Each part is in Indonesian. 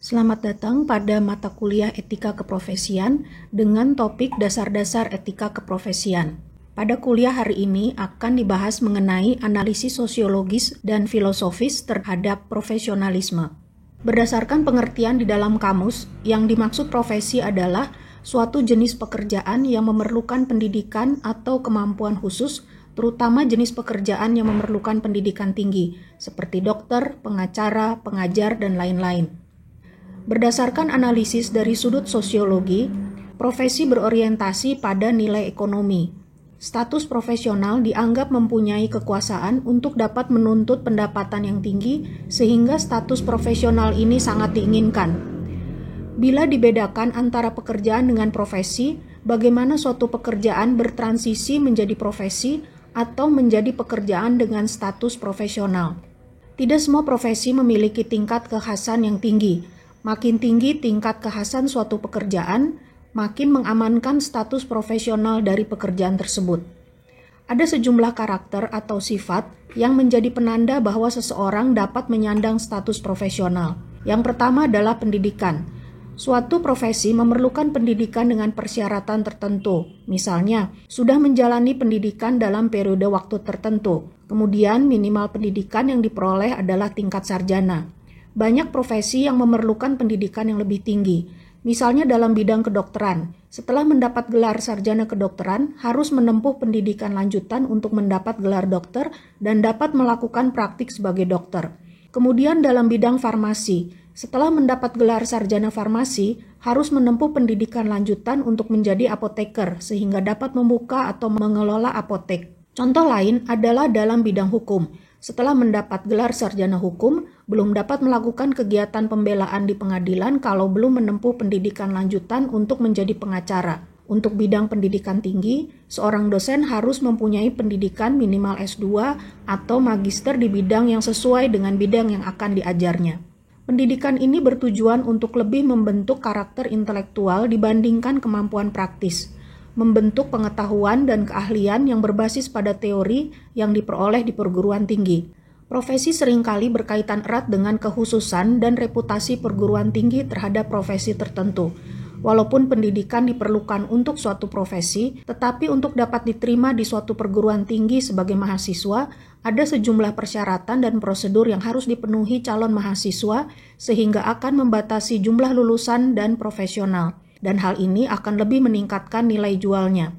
Selamat datang pada mata kuliah Etika Keprofesian dengan topik Dasar-dasar Etika Keprofesian. Pada kuliah hari ini akan dibahas mengenai analisis sosiologis dan filosofis terhadap profesionalisme. Berdasarkan pengertian di dalam kamus, yang dimaksud profesi adalah suatu jenis pekerjaan yang memerlukan pendidikan atau kemampuan khusus, terutama jenis pekerjaan yang memerlukan pendidikan tinggi, seperti dokter, pengacara, pengajar, dan lain-lain. Berdasarkan analisis dari sudut sosiologi, profesi berorientasi pada nilai ekonomi. Status profesional dianggap mempunyai kekuasaan untuk dapat menuntut pendapatan yang tinggi, sehingga status profesional ini sangat diinginkan. Bila dibedakan antara pekerjaan dengan profesi, bagaimana suatu pekerjaan bertransisi menjadi profesi atau menjadi pekerjaan dengan status profesional. Tidak semua profesi memiliki tingkat kekhasan yang tinggi. Makin tinggi tingkat kekhasan suatu pekerjaan, makin mengamankan status profesional dari pekerjaan tersebut. Ada sejumlah karakter atau sifat yang menjadi penanda bahwa seseorang dapat menyandang status profesional. Yang pertama adalah pendidikan. Suatu profesi memerlukan pendidikan dengan persyaratan tertentu. Misalnya, sudah menjalani pendidikan dalam periode waktu tertentu. Kemudian, minimal pendidikan yang diperoleh adalah tingkat sarjana. Banyak profesi yang memerlukan pendidikan yang lebih tinggi. Misalnya dalam bidang kedokteran, setelah mendapat gelar sarjana kedokteran, harus menempuh pendidikan lanjutan untuk mendapat gelar dokter dan dapat melakukan praktik sebagai dokter. Kemudian dalam bidang farmasi, setelah mendapat gelar sarjana farmasi, harus menempuh pendidikan lanjutan untuk menjadi apoteker sehingga dapat membuka atau mengelola apotek. Contoh lain adalah dalam bidang hukum. Setelah mendapat gelar sarjana hukum, belum dapat melakukan kegiatan pembelaan di pengadilan kalau belum menempuh pendidikan lanjutan untuk menjadi pengacara. Untuk bidang pendidikan tinggi, seorang dosen harus mempunyai pendidikan minimal S2 atau magister di bidang yang sesuai dengan bidang yang akan diajarnya. Pendidikan ini bertujuan untuk lebih membentuk karakter intelektual dibandingkan kemampuan praktis. Membentuk pengetahuan dan keahlian yang berbasis pada teori yang diperoleh di perguruan tinggi. Profesi seringkali berkaitan erat dengan kekhususan dan reputasi perguruan tinggi terhadap profesi tertentu. Walaupun pendidikan diperlukan untuk suatu profesi, tetapi untuk dapat diterima di suatu perguruan tinggi sebagai mahasiswa, ada sejumlah persyaratan dan prosedur yang harus dipenuhi calon mahasiswa sehingga akan membatasi jumlah lulusan dan profesional. Dan hal ini akan lebih meningkatkan nilai jualnya.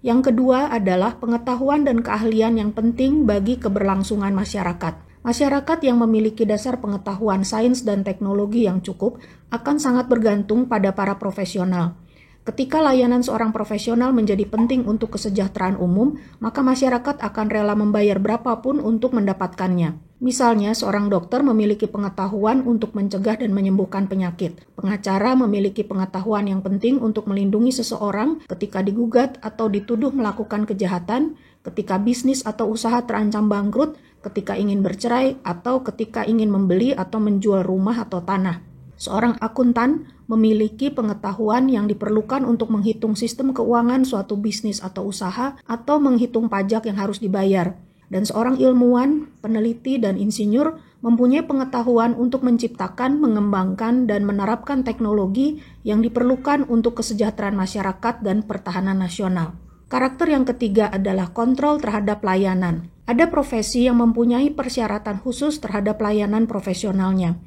Yang kedua adalah pengetahuan dan keahlian yang penting bagi keberlangsungan masyarakat. Masyarakat yang memiliki dasar pengetahuan sains dan teknologi yang cukup akan sangat bergantung pada para profesional. Ketika layanan seorang profesional menjadi penting untuk kesejahteraan umum, maka masyarakat akan rela membayar berapapun untuk mendapatkannya. Misalnya, seorang dokter memiliki pengetahuan untuk mencegah dan menyembuhkan penyakit. Pengacara memiliki pengetahuan yang penting untuk melindungi seseorang ketika digugat atau dituduh melakukan kejahatan, ketika bisnis atau usaha terancam bangkrut, ketika ingin bercerai, atau ketika ingin membeli atau menjual rumah atau tanah. Seorang akuntan memiliki pengetahuan yang diperlukan untuk menghitung sistem keuangan suatu bisnis atau usaha atau menghitung pajak yang harus dibayar. Dan seorang ilmuwan, peneliti, dan insinyur mempunyai pengetahuan untuk menciptakan, mengembangkan, dan menerapkan teknologi yang diperlukan untuk kesejahteraan masyarakat dan pertahanan nasional. Karakter yang ketiga adalah kontrol terhadap layanan. Ada profesi yang mempunyai persyaratan khusus terhadap layanan profesionalnya.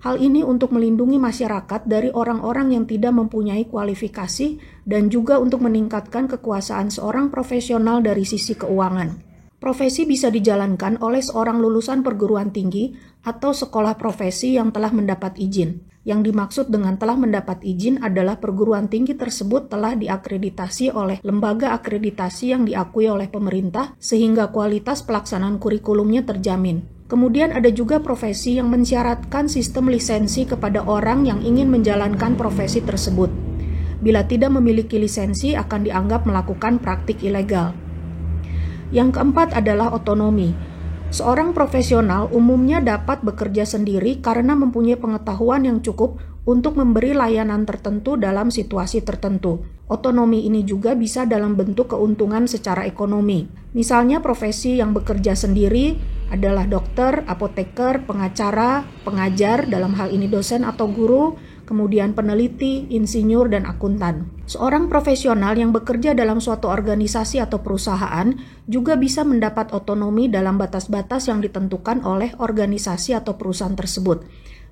Hal ini untuk melindungi masyarakat dari orang-orang yang tidak mempunyai kualifikasi dan juga untuk meningkatkan kekuasaan seorang profesional dari sisi keuangan. Profesi bisa dijalankan oleh seorang lulusan perguruan tinggi atau sekolah profesi yang telah mendapat izin. Yang dimaksud dengan telah mendapat izin adalah perguruan tinggi tersebut telah diakreditasi oleh lembaga akreditasi yang diakui oleh pemerintah sehingga kualitas pelaksanaan kurikulumnya terjamin. Kemudian ada juga profesi yang mensyaratkan sistem lisensi kepada orang yang ingin menjalankan profesi tersebut. Bila tidak memiliki lisensi akan dianggap melakukan praktik ilegal. Yang keempat adalah otonomi. Seorang profesional umumnya dapat bekerja sendiri karena mempunyai pengetahuan yang cukup untuk memberi layanan tertentu dalam situasi tertentu. Otonomi ini juga bisa dalam bentuk keuntungan secara ekonomi. Misalnya profesi yang bekerja sendiri adalah dokter, apoteker, pengacara, pengajar, dalam hal ini dosen atau guru, kemudian peneliti, insinyur, dan akuntan. Seorang profesional yang bekerja dalam suatu organisasi atau perusahaan juga bisa mendapat otonomi dalam batas-batas yang ditentukan oleh organisasi atau perusahaan tersebut.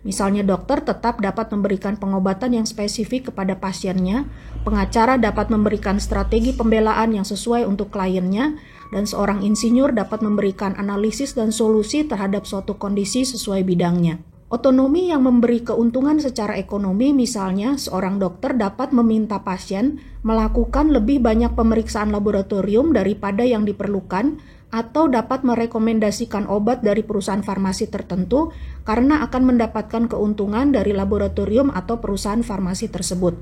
Misalnya dokter tetap dapat memberikan pengobatan yang spesifik kepada pasiennya, pengacara dapat memberikan strategi pembelaan yang sesuai untuk kliennya, dan seorang insinyur dapat memberikan analisis dan solusi terhadap suatu kondisi sesuai bidangnya. Otonomi yang memberi keuntungan secara ekonomi, misalnya seorang dokter dapat meminta pasien melakukan lebih banyak pemeriksaan laboratorium daripada yang diperlukan, atau dapat merekomendasikan obat dari perusahaan farmasi tertentu karena akan mendapatkan keuntungan dari laboratorium atau perusahaan farmasi tersebut.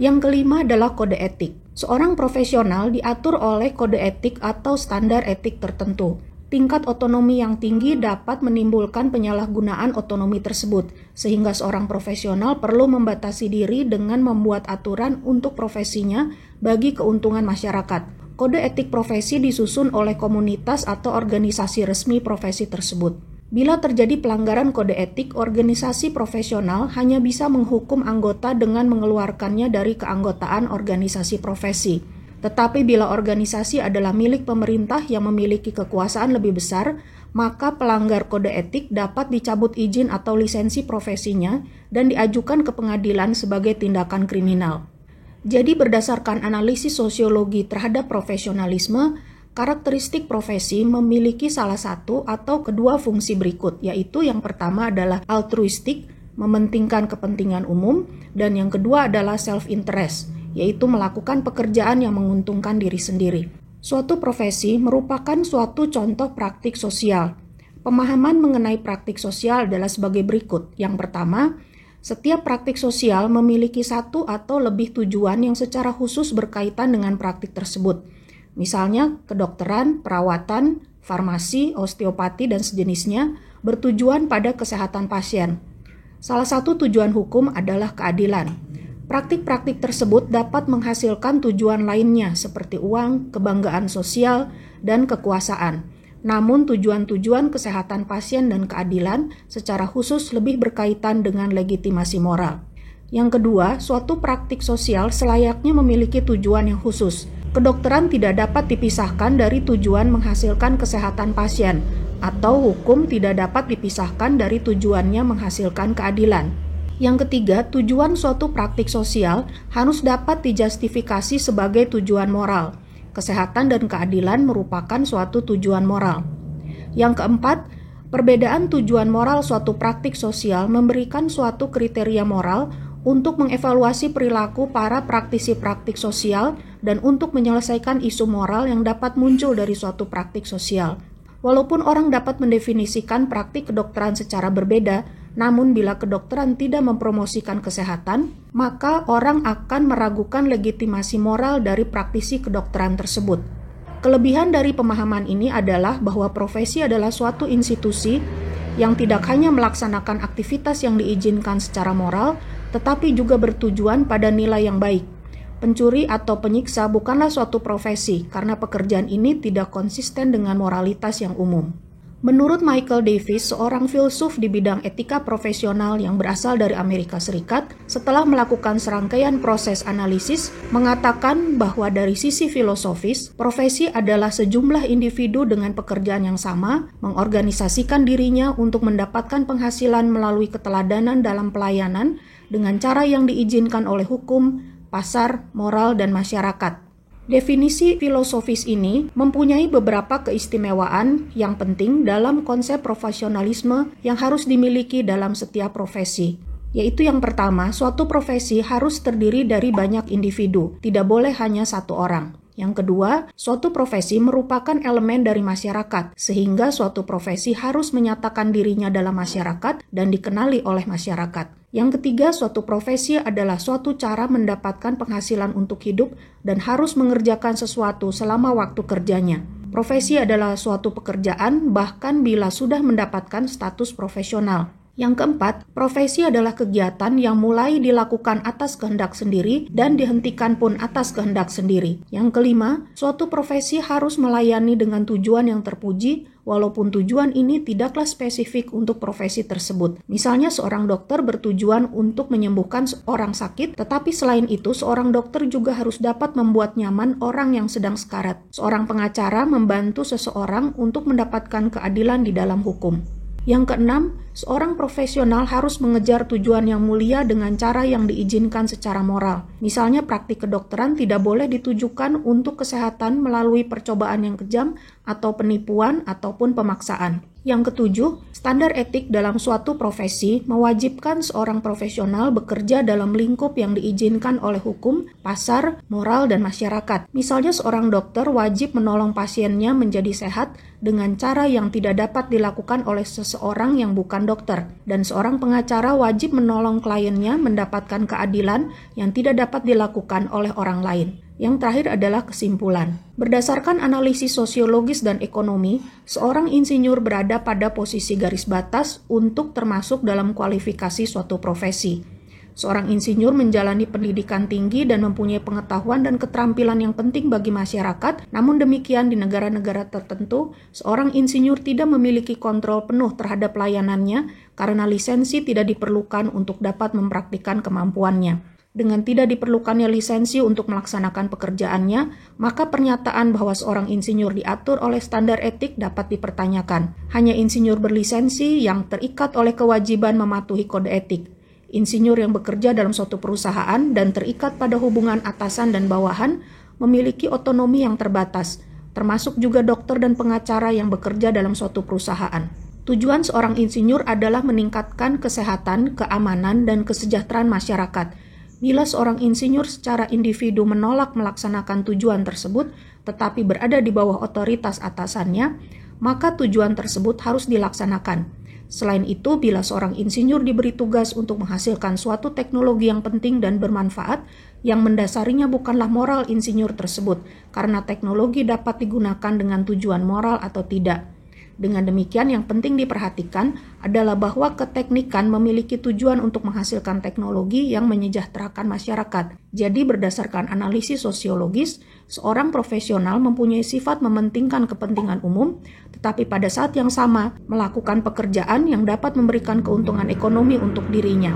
Yang kelima adalah kode etik. Seorang profesional diatur oleh kode etik atau standar etik tertentu. Tingkat otonomi yang tinggi dapat menimbulkan penyalahgunaan otonomi tersebut, sehingga seorang profesional perlu membatasi diri dengan membuat aturan untuk profesinya bagi keuntungan masyarakat. Kode etik profesi disusun oleh komunitas atau organisasi resmi profesi tersebut. Bila terjadi pelanggaran kode etik, organisasi profesional hanya bisa menghukum anggota dengan mengeluarkannya dari keanggotaan organisasi profesi. Tetapi bila organisasi adalah milik pemerintah yang memiliki kekuasaan lebih besar, maka pelanggar kode etik dapat dicabut izin atau lisensi profesinya dan diajukan ke pengadilan sebagai tindakan kriminal. Jadi berdasarkan analisis sosiologi terhadap profesionalisme, karakteristik profesi memiliki salah satu atau kedua fungsi berikut, yaitu yang pertama adalah altruistik, mementingkan kepentingan umum, dan yang kedua adalah self-interest, yaitu melakukan pekerjaan yang menguntungkan diri sendiri. Suatu profesi merupakan suatu contoh praktik sosial. Pemahaman mengenai praktik sosial adalah sebagai berikut. Yang pertama, setiap praktik sosial memiliki satu atau lebih tujuan yang secara khusus berkaitan dengan praktik tersebut. Misalnya, kedokteran, perawatan, farmasi, osteopati, dan sejenisnya bertujuan pada kesehatan pasien. Salah satu tujuan hukum adalah keadilan. Praktik-praktik tersebut dapat menghasilkan tujuan lainnya seperti uang, kebanggaan sosial, dan kekuasaan. Namun tujuan-tujuan kesehatan pasien dan keadilan secara khusus lebih berkaitan dengan legitimasi moral. Yang kedua, suatu praktik sosial selayaknya memiliki tujuan yang khusus. Kedokteran tidak dapat dipisahkan dari tujuan menghasilkan kesehatan pasien, atau hukum tidak dapat dipisahkan dari tujuannya menghasilkan keadilan. Yang ketiga, tujuan suatu praktik sosial harus dapat dijustifikasi sebagai tujuan moral. Kesehatan dan keadilan merupakan suatu tujuan moral. Yang keempat, perbedaan tujuan moral suatu praktik sosial memberikan suatu kriteria moral untuk mengevaluasi perilaku para praktisi praktik sosial dan untuk menyelesaikan isu moral yang dapat muncul dari suatu praktik sosial. Walaupun orang dapat mendefinisikan praktik kedokteran secara berbeda, namun bila kedokteran tidak mempromosikan kesehatan, maka orang akan meragukan legitimasi moral dari praktisi kedokteran tersebut. Kelebihan dari pemahaman ini adalah bahwa profesi adalah suatu institusi yang tidak hanya melaksanakan aktivitas yang diizinkan secara moral, tetapi juga bertujuan pada nilai yang baik. Pencuri atau penyiksa bukanlah suatu profesi karena pekerjaan ini tidak konsisten dengan moralitas yang umum. Menurut Michael Davis, seorang filsuf di bidang etika profesional yang berasal dari Amerika Serikat, setelah melakukan serangkaian proses analisis, mengatakan bahwa dari sisi filosofis, profesi adalah sejumlah individu dengan pekerjaan yang sama, mengorganisasikan dirinya untuk mendapatkan penghasilan melalui keteladanan dalam pelayanan dengan cara yang diizinkan oleh hukum, pasar, moral, dan masyarakat. Definisi filosofis ini mempunyai beberapa keistimewaan yang penting dalam konsep profesionalisme yang harus dimiliki dalam setiap profesi. Yaitu yang pertama, suatu profesi harus terdiri dari banyak individu, tidak boleh hanya satu orang. Yang kedua, suatu profesi merupakan elemen dari masyarakat, sehingga suatu profesi harus menyatakan dirinya dalam masyarakat dan dikenali oleh masyarakat. Yang ketiga, suatu profesi adalah suatu cara mendapatkan penghasilan untuk hidup dan harus mengerjakan sesuatu selama waktu kerjanya. Profesi adalah suatu pekerjaan bahkan bila sudah mendapatkan status profesional. Yang keempat, profesi adalah kegiatan yang mulai dilakukan atas kehendak sendiri dan dihentikan pun atas kehendak sendiri. Yang kelima, suatu profesi harus melayani dengan tujuan yang terpuji, walaupun tujuan ini tidaklah spesifik untuk profesi tersebut. Misalnya seorang dokter bertujuan untuk menyembuhkan orang sakit, tetapi selain itu seorang dokter juga harus dapat membuat nyaman orang yang sedang sekarat. Seorang pengacara membantu seseorang untuk mendapatkan keadilan di dalam hukum. Yang keenam, seorang profesional harus mengejar tujuan yang mulia dengan cara yang diizinkan secara moral. Misalnya praktik kedokteran tidak boleh ditujukan untuk kesehatan melalui percobaan yang kejam atau penipuan ataupun pemaksaan. Yang ketujuh, standar etik dalam suatu profesi mewajibkan seorang profesional bekerja dalam lingkup yang diizinkan oleh hukum, pasar, moral, dan masyarakat. Misalnya seorang dokter wajib menolong pasiennya menjadi sehat dengan cara yang tidak dapat dilakukan oleh seseorang yang bukan dokter. Dan seorang pengacara wajib menolong kliennya mendapatkan keadilan yang tidak dapat dilakukan oleh orang lain. Yang terakhir adalah kesimpulan. Berdasarkan analisis sosiologis dan ekonomi, seorang insinyur berada pada posisi garis batas untuk termasuk dalam kualifikasi suatu profesi. Seorang insinyur menjalani pendidikan tinggi dan mempunyai pengetahuan dan keterampilan yang penting bagi masyarakat. Namun demikian, di negara-negara tertentu, seorang insinyur tidak memiliki kontrol penuh terhadap layanannya karena lisensi tidak diperlukan untuk dapat mempraktikkan kemampuannya. Dengan tidak diperlukannya lisensi untuk melaksanakan pekerjaannya, maka pernyataan bahwa seorang insinyur diatur oleh standar etik dapat dipertanyakan. Hanya insinyur berlisensi yang terikat oleh kewajiban mematuhi kode etik. Insinyur yang bekerja dalam suatu perusahaan dan terikat pada hubungan atasan dan bawahan memiliki otonomi yang terbatas, termasuk juga dokter dan pengacara yang bekerja dalam suatu perusahaan. Tujuan seorang insinyur adalah meningkatkan kesehatan, keamanan, dan kesejahteraan masyarakat. Bila seorang insinyur secara individu menolak melaksanakan tujuan tersebut, tetapi berada di bawah otoritas atasannya, maka tujuan tersebut harus dilaksanakan. Selain itu, bila seorang insinyur diberi tugas untuk menghasilkan suatu teknologi yang penting dan bermanfaat, yang mendasarinya bukanlah moral insinyur tersebut, karena teknologi dapat digunakan dengan tujuan moral atau tidak. Dengan demikian, yang penting diperhatikan adalah bahwa keteknikan memiliki tujuan untuk menghasilkan teknologi yang menyejahterakan masyarakat. Jadi berdasarkan analisis sosiologis, seorang profesional mempunyai sifat mementingkan kepentingan umum, tetapi pada saat yang sama melakukan pekerjaan yang dapat memberikan keuntungan ekonomi untuk dirinya.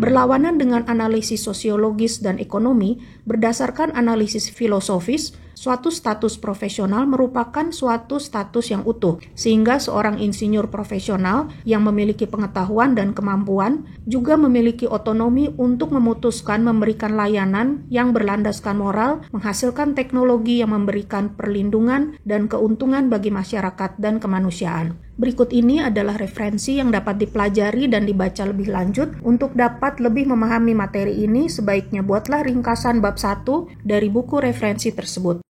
Berlawanan dengan analisis sosiologis dan ekonomi, berdasarkan analisis filosofis, suatu status profesional merupakan suatu status yang utuh, sehingga seorang insinyur profesional yang memiliki pengetahuan dan kemampuan juga memiliki otonomi untuk memutuskan memberikan layanan yang berlandaskan moral, menghasilkan teknologi yang memberikan perlindungan dan keuntungan bagi masyarakat dan kemanusiaan. Berikut ini adalah referensi yang dapat dipelajari dan dibaca lebih lanjut. Untuk dapat lebih memahami materi ini, sebaiknya buatlah ringkasan bab 1 dari buku referensi tersebut.